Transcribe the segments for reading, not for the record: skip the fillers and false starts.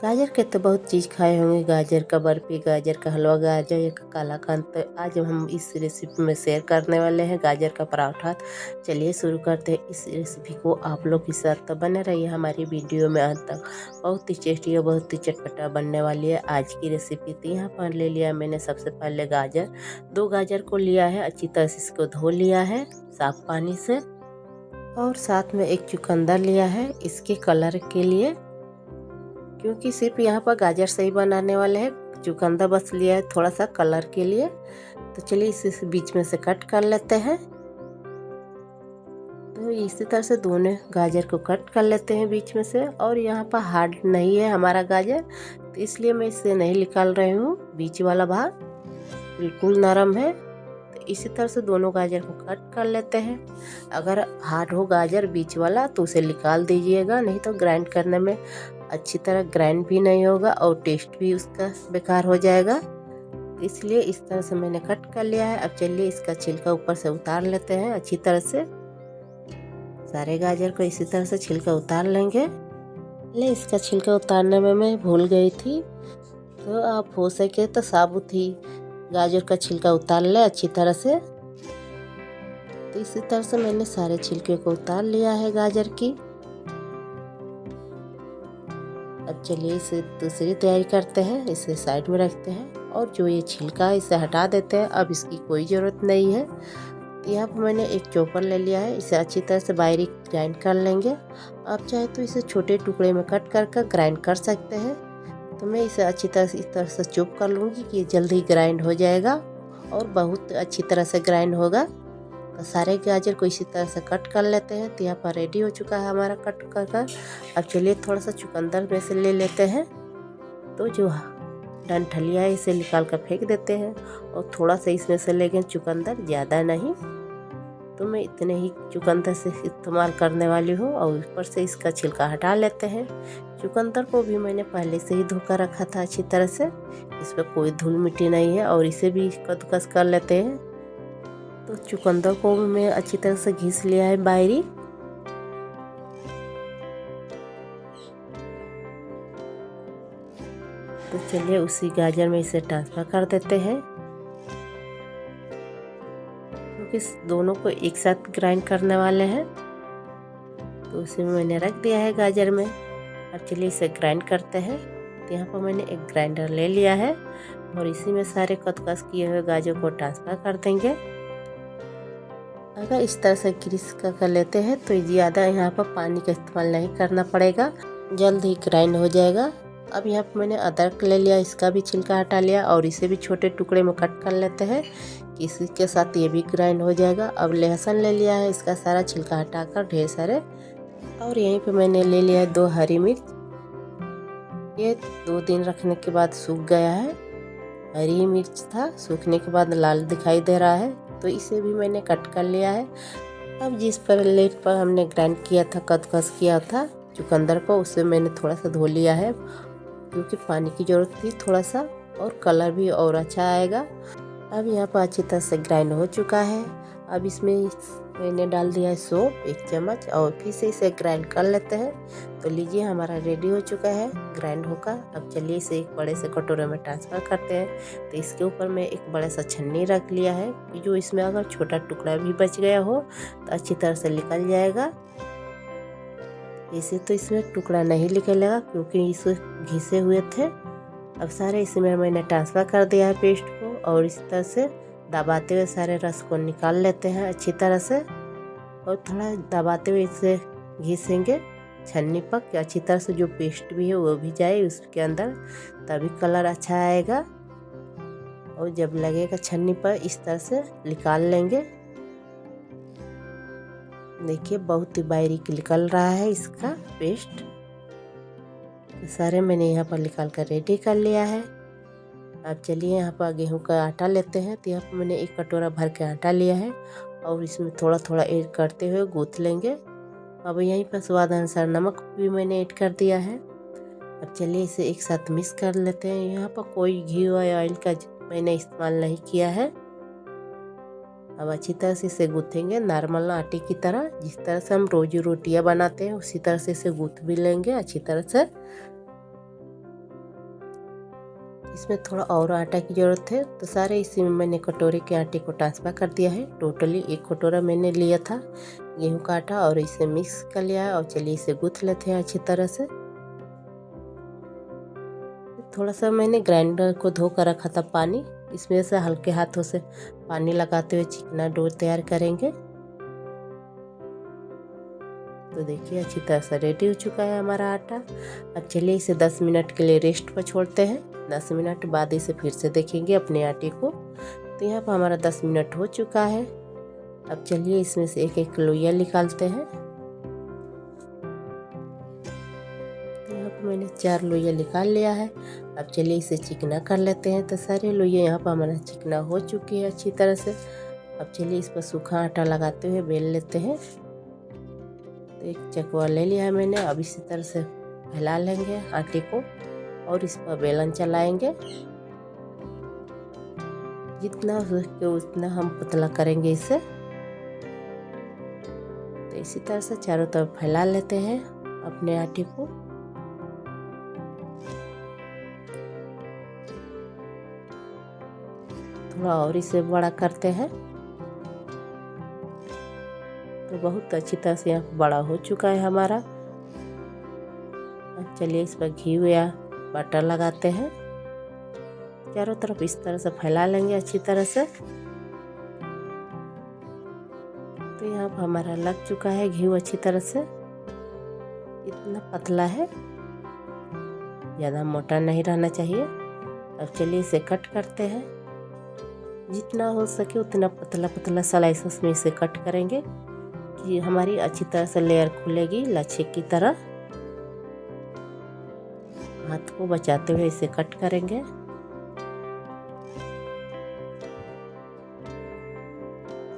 गाजर के तो बहुत चीज़ खाए होंगे। गाजर का बर्फ़ी, गाजर का हलवा, गाजर का कालाकंद। तो आज हम इस रेसिपी में शेयर करने वाले हैं गाजर का पराठा। चलिए शुरू करते हैं। इस रेसिपी को आप लोग के साथ तो बने रहिए हमारी वीडियो में अंत तक। बहुत ही टेस्टी और बहुत ही चटपटा बनने वाली है आज की रेसिपी। तो यहाँ पर ले लिया मैंने सबसे पहले गाजर। 2 गाजर को लिया है, अच्छी तरह से इसको धो लिया है साफ पानी से। और साथ में एक चुकंदर लिया है इसके कलर के लिए, क्योंकि सिर्फ यहाँ पर गाजर से ही बनाने वाले हैं। चुकंदर बस लिया है थोड़ा सा कलर के लिए। तो चलिए इसे बीच में से कट कर लेते हैं। तो इसी तरह से दोनों गाजर को कट कर लेते हैं बीच में से। और यहाँ पर हार्ड नहीं है हमारा गाजर, तो इसलिए मैं इसे नहीं निकाल रही हूँ। बीच वाला भाग बिल्कुल नरम है। तो इसी तरह से दोनों गाजर को कट कर लेते हैं। अगर हार्ड हो गाजर बीच वाला तो उसे निकाल दीजिएगा, नहीं तो ग्राइंड करने में अच्छी तरह ग्राइंड भी नहीं होगा और टेस्ट भी उसका बेकार हो जाएगा। इसलिए इस तरह से मैंने कट कर लिया है। अब चलिए इसका छिलका ऊपर से उतार लेते हैं अच्छी तरह से। सारे गाजर को इसी तरह से छिलका उतार लेंगे। ले इसका छिलका उतारने में मैं भूल गई थी, तो आप हो सके तो साबुत ही गाजर का छिलका उतार ले अच्छी तरह से। तो इसी तरह से मैंने सारे छिलके को उतार लिया है गाजर की। अब चलिए इसे दूसरी तैयारी करते हैं। इसे साइड में रखते हैं और जो ये छिलका है इसे हटा देते हैं। अब इसकी कोई ज़रूरत नहीं है। यहाँ पर मैंने एक चॉपर ले लिया है, इसे अच्छी तरह से बारीक ग्राइंड कर लेंगे। आप चाहे तो इसे छोटे टुकड़े में कट कर ग्राइंड कर सकते हैं। तो मैं इसे अच्छी तरह से इस तरह से चॉप कर लूँगी कि ये जल्दी ग्राइंड हो जाएगा और बहुत अच्छी तरह से ग्राइंड होगा। तो सारे गाजर को इसी तरह से कट कर लेते हैं। तो यहाँ पर रेडी हो चुका है हमारा कट कर। अब चलिए थोड़ा सा चुकंदर में से ले लेते हैं। तो जो डंठलिया है इसे निकाल कर फेंक देते हैं और थोड़ा सा इसमें से लेंगे चुकंदर, ज़्यादा नहीं। तो मैं इतने ही चुकंदर से इस्तेमाल करने वाली हूँ। और ऊपर से इसका छिलका हटा लेते हैं। चुकंदर को भी मैंने पहले से ही धोकर रखा था अच्छी तरह से, इस पर कोई धूल मिट्टी नहीं है। और इसे भी कद्दूकस कर लेते हैं। तो चुकंदर को भी मैं अच्छी तरह से घिस लिया है बारीक। तो चलिए उसी गाजर में इसे ट्रांसफ़र कर देते हैं, क्योंकि दोनों को एक साथ ग्राइंड करने वाले हैं। तो उसे मैंने रख दिया है गाजर में। अब चलिए इसे ग्राइंड करते हैं। तो यहाँ पर मैंने एक ग्राइंडर ले लिया है और इसी में सारे कद्दूकस किए हुए गाजर को ट्रांसफ़र कर देंगे। अगर इस तरह से ग्रीस कर लेते हैं तो ज़्यादा यहाँ पर पानी का इस्तेमाल नहीं करना पड़ेगा, जल्द ही ग्राइंड हो जाएगा। अब यहाँ पर मैंने अदरक ले लिया, इसका भी छिलका हटा लिया और इसे भी छोटे टुकड़े में कट कर लेते हैं कि इसी के साथ ये भी ग्राइंड हो जाएगा। अब लहसुन ले लिया है, इसका सारा छिलका हटाकर ढेर सारे। और यहीं पे मैंने ले लिया है 2 हरी मिर्च। ये 2 दिन रखने के बाद सूख गया है। हरी मिर्च था, सूखने के बाद लाल दिखाई दे रहा है, तो इसे भी मैंने कट कर लिया है। अब जिस प्लेट पर हमने ग्राइंड किया था, कद्दूकस किया था चुकंदर को, उसे मैंने थोड़ा सा धो लिया है, क्योंकि पानी की ज़रूरत थी थोड़ा सा, और कलर भी और अच्छा आएगा। अब यहाँ पर अच्छी तरह से ग्राइंड हो चुका है। अब इसमें मैंने डाल दिया है सौंफ 1 चम्मच और फिर से इसे ग्राइंड कर लेते हैं। तो लीजिए हमारा रेडी हो चुका है ग्राइंड होकर। अब चलिए इसे एक बड़े से कटोरे में ट्रांसफ़र करते हैं। तो इसके ऊपर मैं एक बड़ा सा छन्नी रख लिया है कि जो इसमें अगर छोटा टुकड़ा भी बच गया हो तो अच्छी तरह से निकल जाएगा। इसे तो इसमें टुकड़ा नहीं निकलेगा क्योंकि इसे घिसे हुए थे। अब सारे इसमें मैंने ट्रांसफ़र कर दिया है पेस्ट को, और इस तरह से दबाते हुए सारे रस को निकाल लेते हैं अच्छी तरह से। और थोड़ा दबाते हुए इसे घिसेंगे छन्नी पर कि अच्छी तरह से जो पेस्ट भी है वो भी जाए उसके अंदर, तभी कलर अच्छा आएगा। और जब लगेगा छन्नी पर इस तरह से निकाल लेंगे। देखिए बहुत ही बारीक निकल रहा है इसका पेस्ट। सारे मैंने यहाँ पर निकाल कर रेडी कर लिया है। अब चलिए यहाँ पर गेहूं का आटा लेते हैं। तो यहाँ पर मैंने 1 कटोरा भर के आटा लिया है और इसमें थोड़ा थोड़ा ऐड करते हुए गूँथ लेंगे। अब यहीं पर स्वाद अनुसार नमक भी मैंने ऐड कर दिया है। अब चलिए इसे एक साथ मिक्स कर लेते हैं। यहाँ पर कोई घी या ऑयल का मैंने इस्तेमाल नहीं किया है। अब अच्छी तरह से इसे गूँथेंगे नॉर्मल आटे की तरह, जिस तरह से हम रोजी रोटियाँ बनाते हैं उसी तरह से इसे गूँथ भी लेंगे अच्छी तरह से। इसमें थोड़ा और आटा की ज़रूरत है, तो सारे इसी में मैंने कटोरे के आटे को ट्रांसफ़र कर दिया है। टोटली 1 कटोरा मैंने लिया था गेहूं का आटा और इसे मिक्स कर लिया है। और चलिए इसे गूँथ लेते हैं अच्छी तरह से। थोड़ा सा मैंने ग्राइंडर को धो कर रखा था पानी, इसमें से हल्के हाथों से पानी लगाते हुए चिकना डो तैयार करेंगे। तो देखिए अच्छी तरह से रेडी हो चुका है हमारा आटा। अब चलिए इसे 10 मिनट के लिए रेस्ट पर छोड़ते हैं। 10 मिनट बाद इसे फिर से देखेंगे अपने आटे को। तो यहाँ पर हमारा 10 मिनट हो चुका है। अब चलिए इसमें से एक एक लोइया निकालते हैं। यहाँ पर मैंने 4 लोइया निकाल लिया है। अब चलिए इसे चिकना कर लेते हैं। तो सारे लोइया यहाँ पर हमारा चिकना हो चुकी है अच्छी तरह से। अब चलिए इस पर सूखा आटा लगाते हुए बेल लेते हैं। तो एक चकवा ले लिया है मैंने। अब इसी तरह से फैला लेंगे आटे को और इस पर बेलन चलाएंगे। जितना हो सके उतना हम पतला करेंगे इसे। तो इसी तरह से चारों तरफ फैला लेते हैं अपने आटे को। थोड़ा और इसे बड़ा करते हैं। तो बहुत अच्छी तरह से यहाँ बड़ा हो चुका है हमारा। अब चलिए इस पर घी या बटर लगाते हैं। चारों तरफ इस तरह से फैला लेंगे अच्छी तरह से। तो यहाँ पर हमारा लग चुका है घी अच्छी तरह से। इतना पतला है, ज़्यादा मोटा नहीं रहना चाहिए। अब चलिए इसे कट करते हैं। जितना हो सके उतना पतला पतला स्लाइसेस में इसे कट करेंगे कि हमारी अच्छी तरह से लेयर खुलेगी लच्छे की तरह। हाथ को बचाते हुए इसे कट करेंगे।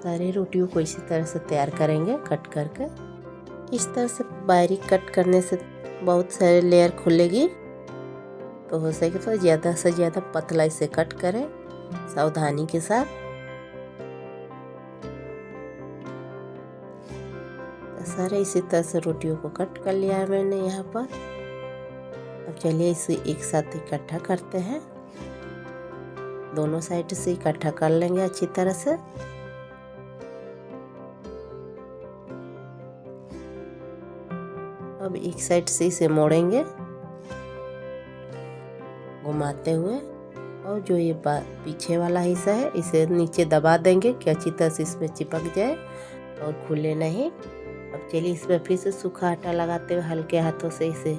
सारी रोटियों को इसी तरह से तैयार करेंगे कट करके। इस तरह से बारीक कट करने से बहुत सारे लेयर खुलेगी। तो हो सके तो ज़्यादा से ज़्यादा पतला इसे कट करें सावधानी के साथ। सारे इसी तरह से रोटियों को कट कर लिया है मैंने यहाँ पर। अब चलिए इसे एक साथ इकट्ठा करते हैं। दोनों साइड से इकट्ठा कर लेंगे अच्छी तरह से। अब एक साइड से इसे मोड़ेंगे घुमाते हुए, और जो ये पीछे वाला हिस्सा है इसे नीचे दबा देंगे कि अच्छी तरह से इसमें चिपक जाए और खुले नहीं। अब चलिए इसमें फिर से सूखा आटा लगाते हुए हल्के हाथों से इसे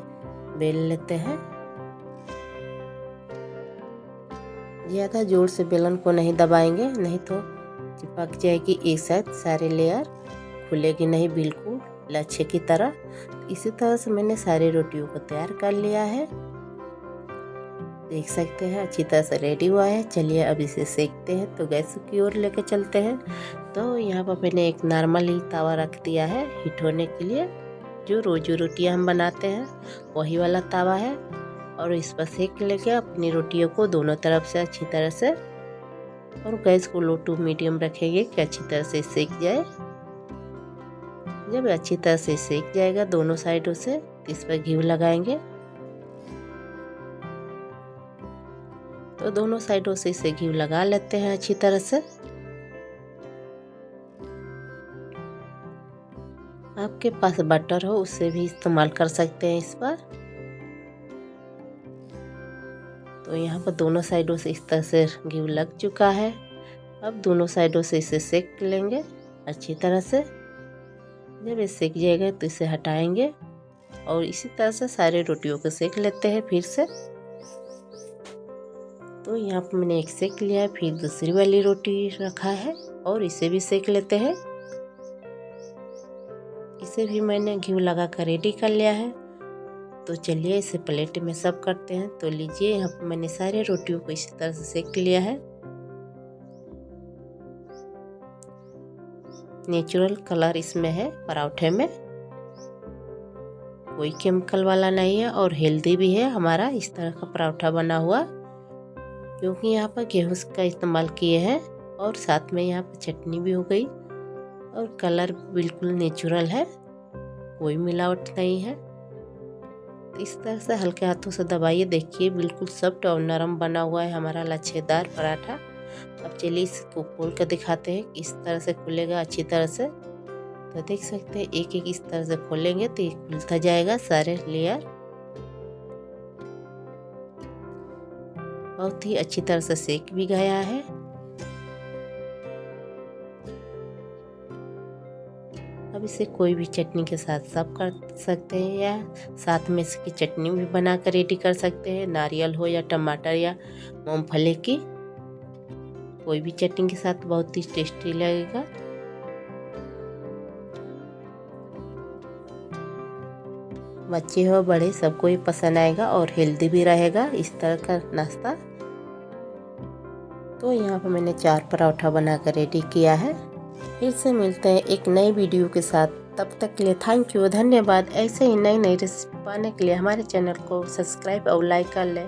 बेल लेते हैं। ज़्यादा जोर से बेलन को नहीं दबाएंगे, नहीं तो चिपक जाएगी एक साथ सारे लेयर, खुलेगी नहीं बिल्कुल लच्छे की तरह। इसी तरह से मैंने सारी रोटियों को तैयार कर लिया है। देख सकते हैं अच्छी तरह से रेडी हुआ है। चलिए अब इसे सेकते हैं। तो गैस की ओर लेके चलते हैं। तो यहाँ पर मैंने एक नॉर्मल ही तवा रख दिया है हीट होने के लिए। जो रोज़ रोटियाँ हम बनाते हैं वही वाला तवा है। और इस पर सेक लेके अपनी रोटियों को दोनों तरफ से अच्छी तरह से, और गैस को लो टू मीडियम रखेंगे कि अच्छी तरह से सेक जाए। जब अच्छी तरह से सेक जाएगा दोनों साइडों से, इस पर घी लगाएंगे। तो दोनों साइडों से इसे घी लगा लेते हैं अच्छी तरह से। आपके पास बटर हो उससे भी इस्तेमाल कर सकते हैं इस पर। तो यहाँ पर दोनों साइडों से इस तरह से घी लग चुका है। अब दोनों साइडों से इसे सेक लेंगे अच्छी तरह से। जब ये सेक जाएगा तो इसे हटाएंगे और इसी तरह से सारे रोटियों को सेक लेते हैं फिर से। तो यहाँ पर मैंने एक सेक लिया है, फिर दूसरी वाली रोटी रखा है और इसे भी सेक लेते हैं। इसे भी मैंने घी लगा कर रेडी कर लिया है। तो चलिए इसे प्लेट में सर्व करते हैं। तो लीजिए यहाँ पर मैंने सारे रोटियों को इसी तरह से सेक लिया है। नेचुरल कलर इसमें है पराठे में, कोई केमिकल वाला नहीं है और हेल्दी भी है हमारा इस तरह का पराठा बना हुआ, क्योंकि यहाँ पर गेहूं का इस्तेमाल किए हैं और साथ में यहाँ पर चटनी भी हो गई और कलर बिल्कुल नेचुरल है, कोई मिलावट नहीं है। तो इस तरह से हल्के हाथों से दबाइए। देखिए बिल्कुल सॉफ्ट और नरम बना हुआ है हमारा लच्छेदार पराठा। अब चलिए इसको खोल कर दिखाते हैं इस तरह से खुलेगा अच्छी तरह से। तो देख सकते हैं एक एक इस तरह से खोलेंगे तो ये खुलता जाएगा सारे लेयर। बहुत ही अच्छी तरह से सेक भी गया है। अब इसे कोई भी चटनी के साथ सर्व कर सकते हैं या साथ में इसकी चटनी भी बनाकर रेडी कर सकते हैं। नारियल हो या टमाटर या मूंगफली की कोई भी चटनी के साथ बहुत ही टेस्टी लगेगा। बच्चे हो बड़े सबको ही पसंद आएगा और हेल्दी भी रहेगा इस तरह का नाश्ता। तो यहाँ पर मैंने 4 पराठा बनाकर रेडी किया है। फिर से मिलते हैं एक नई वीडियो के साथ। तब तक के लिए थैंक यू, धन्यवाद। ऐसे ही नई नई रेसिपी पाने के लिए हमारे चैनल को सब्सक्राइब और लाइक कर लें।